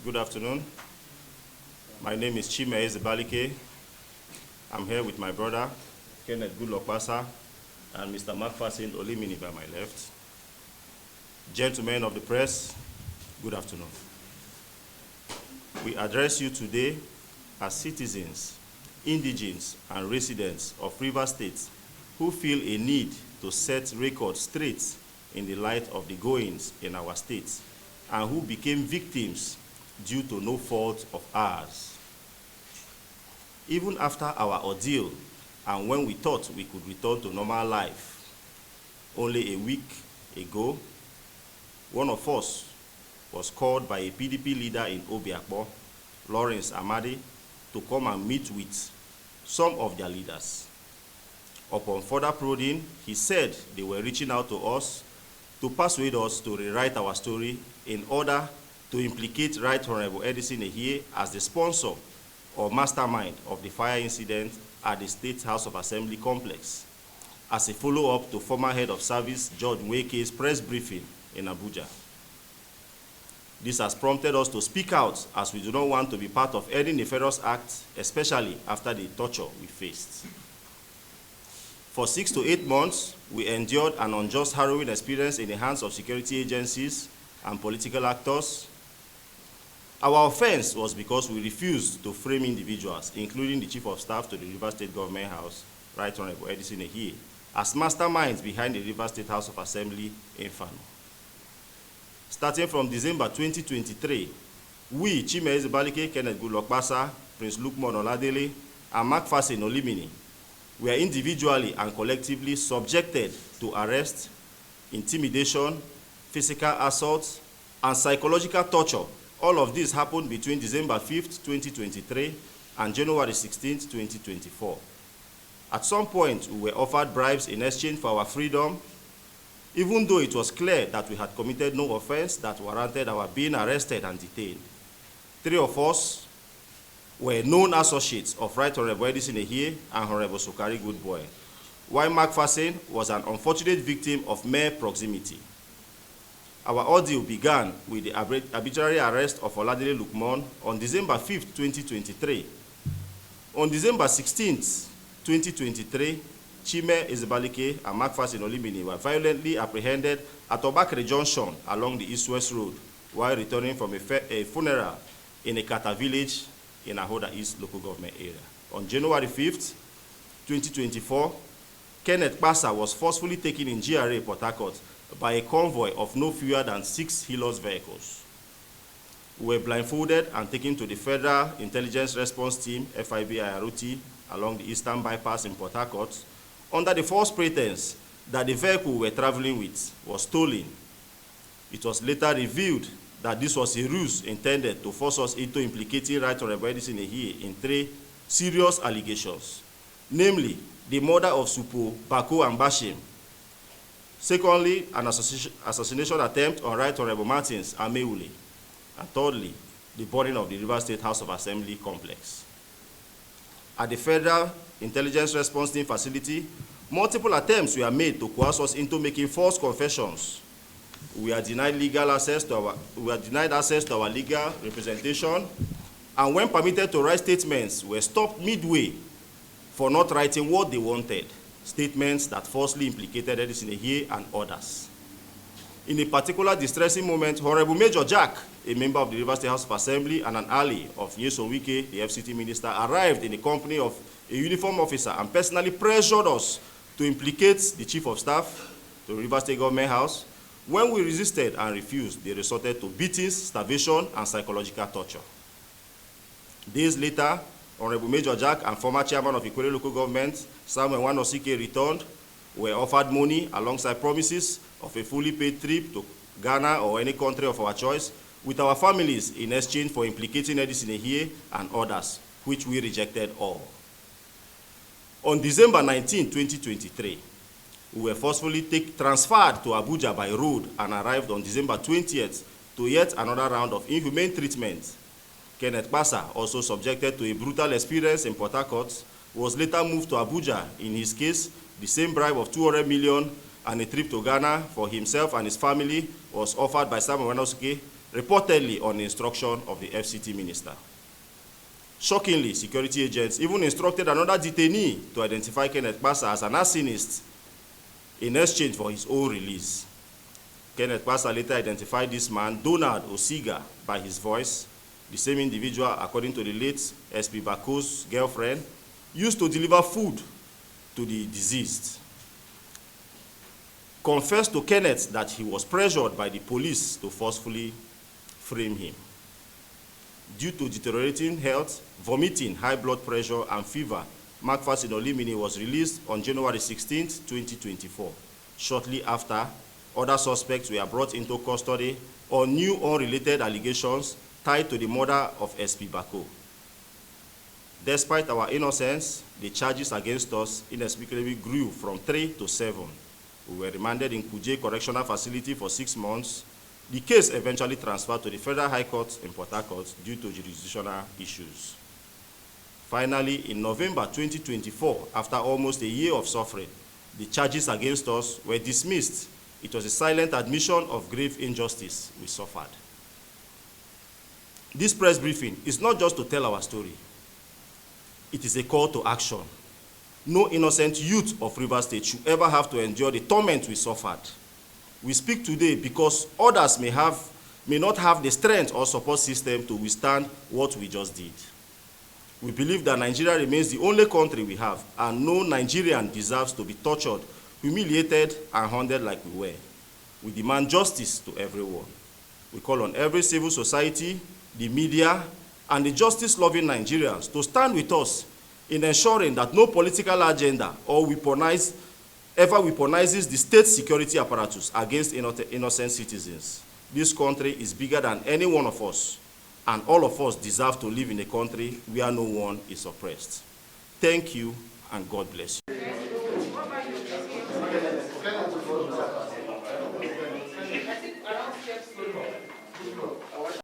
Good afternoon. My name is Nyesom Wike. I'm here with my brother, Kenneth Goodluck and Mr. Macpherson Olimini by my left. Gentlemen of the press, good afternoon. We address you today as citizens, indigents, and residents of Rivers State who feel a need to set records straight in the light of the goings in our state and who became victims due to no fault of ours. Even after our ordeal and when we thought we could return to normal life, only a week ago, one of us was called by a PDP leader in Obiakpo, Lawrence Amadi, to come and meet with some of their leaders. Upon further prodding, he said they were reaching out to us to persuade us to rewrite our story in order to implicate Right Honorable Edison Ehie as the sponsor or mastermind of the fire incident at the State House of Assembly complex, as a follow-up to former head of service George Wike's press briefing in Abuja. This has prompted us to speak out as we do not want to be part of any nefarious act, especially after the torture we faced. For 6 to 8 months, we endured an unjust, harrowing experience in the hands of security agencies and political actors. Our offense was because we refused to frame individuals, including the Chief of Staff to the Rivers State Government House, Right Honorable Edison Ehie, as masterminds behind the Rivers State House of Assembly inferno. Starting from December 2023, we, Nyesom Wike, Kenneth Goodluck, Prince Lukman Oladele, and Macpherson Olimini, were individually and collectively subjected to arrest, intimidation, physical assault, and psychological torture. All of this happened between December 5th, 2023 and January 16th, 2024. At some point, we were offered bribes in exchange for our freedom, even though it was clear that we had committed no offense that warranted our being arrested and detained. 3 of us were known associates of Right Honorable Edison Ehie and Honorable Sukari Goodboy, while Macpherson was an unfortunate victim of mere proximity. Our ordeal began with the arbitrary arrest of Oladele Lukman on December 5th, 2023. On December 16th, 2023, Nyesom Wike and Macpherson Olimini were violently apprehended at Obakere Junction along the East-West Road while returning from a funeral in a Kata village in Ahoda East local government area. On January 5th, 2024, Kenneth Pasa was forcefully taken in GRA Port Harcourt by a convoy of no fewer than 6 Helios vehicles. We were blindfolded and taken to the Federal Intelligence Response Team, FIB-IROT, along the Eastern Bypass in Port Harcourt, under the false pretense that the vehicle we were traveling with was stolen. It was later revealed that this was a ruse intended to force us into implicating Right Honorable Edison Ehie in 3 serious allegations, namely the murder of Supo, Bako, and Bashim. Secondly, an assassination attempt on Right Honorable Martins Ameule. And thirdly, the burning of the Rivers State House of Assembly complex. At the Federal Intelligence Response Team facility, multiple attempts were made to coerce us into making false confessions. We are denied access to our legal representation, and when permitted to write statements, were stopped midway for not writing what they wanted, statements that falsely implicated Edison Ehie and others. In a particular distressing moment, Honorable Major Jack, a member of the Rivers State House of Assembly and an ally of Nyesom Wike, the FCT Minister, arrived in the company of a uniformed officer and personally pressured us to implicate the Chief of Staff to the Rivers State Government House. When we resisted and refused, they resorted to beatings, starvation, and psychological torture. Days later, Honorable Major Jack and former chairman of Ikwere Local Government, Samuel Wanosike, returned, were offered money alongside promises of a fully paid trip to Ghana or any country of our choice with our families in exchange for implicating Edison Ehie and others, which we rejected all. On December 19, 2023, we were forcefully transferred to Abuja by road and arrived on December 20th to yet another round of inhumane treatment. Kenneth Pasa, also subjected to a brutal experience in Port Harcourt, was later moved to Abuja. In his case, the same bribe of 200 million and a trip to Ghana for himself and his family was offered by Samuel Wanosike reportedly on the instruction of the FCT Minister. Shockingly, security agents even instructed another detainee to identify Kenneth Kpasa as an arsonist in exchange for his own release. Kenneth Kpasa later identified this man, Donald Osiga, by his voice. The same individual, according to the late SP Bako's girlfriend, used to deliver food to the deceased. Confessed to Kenneth that he was pressured by the police to forcefully frame him. Due to deteriorating health, vomiting, high blood pressure, and fever, Macpherson Olimini was released on January 16, 2024. Shortly after, other suspects were brought into custody on new unrelated allegations tied to the murder of SP Bako. Despite our innocence, the charges against us inexplicably grew from 3 to 7. We were remanded in Kuje Correctional Facility for 6 months. The case eventually transferred to the Federal High Court in Port Harcourt due to jurisdictional issues. Finally, in November 2024, after almost a year of suffering, the charges against us were dismissed. It was a silent admission of grave injustice we suffered. This press briefing is not just to tell our story. It is a call to action. No innocent youth of Rivers State should ever have to endure the torment we suffered. We speak today because others may not have the strength or support system to withstand what we just did. We believe that Nigeria remains the only country we have, and no Nigerian deserves to be tortured, humiliated, and hunted like we were. We demand justice to everyone. We call on every civil society, the media, and the justice-loving Nigerians to stand with us in ensuring that no political agenda or ever weaponizes the state security apparatus against innocent citizens. This country is bigger than any one of us, and all of us deserve to live in a country where no one is oppressed. Thank you, and God bless you.